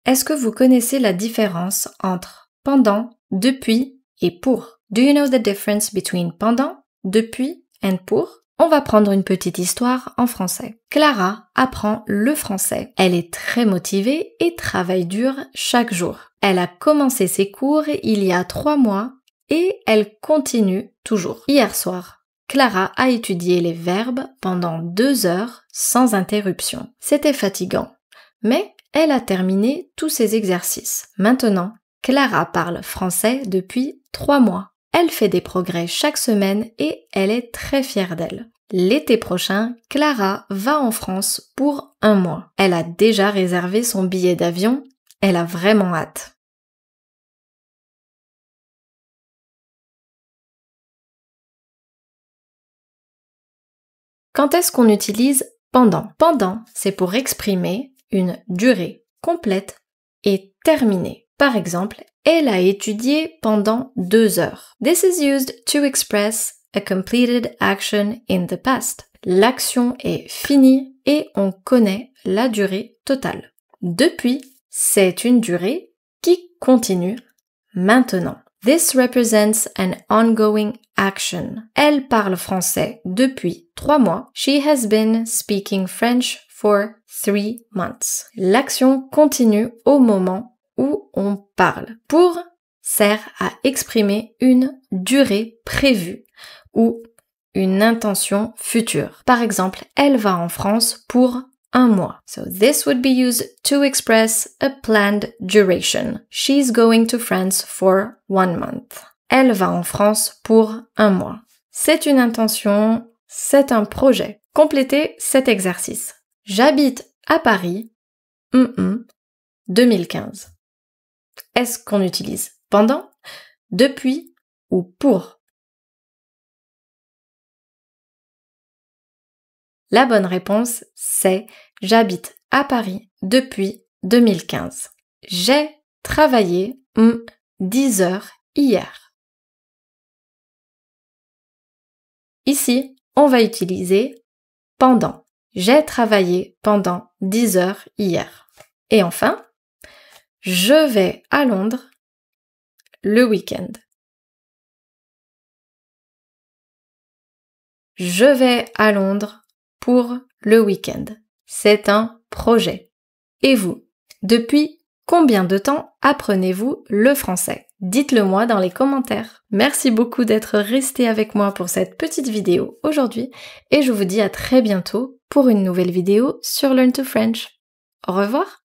Est-ce que vous connaissez la différence entre pendant, depuis et pour? Do you know the difference between pendant, depuis and pour? On va prendre une petite histoire en français. Clara apprend le français. Elle est très motivée et travaille dur chaque jour. Elle a commencé ses cours il y a 3 mois et elle continue toujours. Hier soir, Clara a étudié les verbes pendant 2 heures sans interruption. C'était fatigant, mais elle a terminé tous ses exercices. Maintenant, Clara parle français depuis 3 mois. Elle fait des progrès chaque semaine et elle est très fière d'elle. L'été prochain, Clara va en France pour 1 mois. Elle a déjà réservé son billet d'avion. Elle a vraiment hâte. Quand est-ce qu'on utilise pendant? Pendant, c'est pour exprimer une durée complète et terminée. Par exemple, elle a étudié pendant 2 heures. This is used to express a completed action in the past. L'action est finie et on connaît la durée totale. Depuis, c'est une durée qui continue maintenant. This represents an ongoing action. Elle parle français depuis 3 mois. She has been speaking French for 3 months. L'action continue au moment où on parle. Pour sert à exprimer une durée prévue ou une intention future. Par exemple, elle va en France pour 1 mois. So this would be used to express a planned duration. She's going to France for 1 month. Elle va en France pour 1 mois. C'est une intention, c'est un projet. Complétez cet exercice. J'habite à Paris, 2015. Est-ce qu'on utilise pendant, depuis ou pour? La bonne réponse, c'est j'habite à Paris depuis 2015. J'ai travaillé 10 heures hier. Ici, on va utiliser pendant. J'ai travaillé pendant 10 heures hier. Et enfin, je vais à Londres le week-end. Je vais à Londres pour le week-end. C'est un projet. Et vous, depuis combien de temps apprenez-vous le français? Dites-le moi dans les commentaires. Merci beaucoup d'être resté avec moi pour cette petite vidéo aujourd'hui et je vous dis à très bientôt pour une nouvelle vidéo sur Learn to French. Au revoir!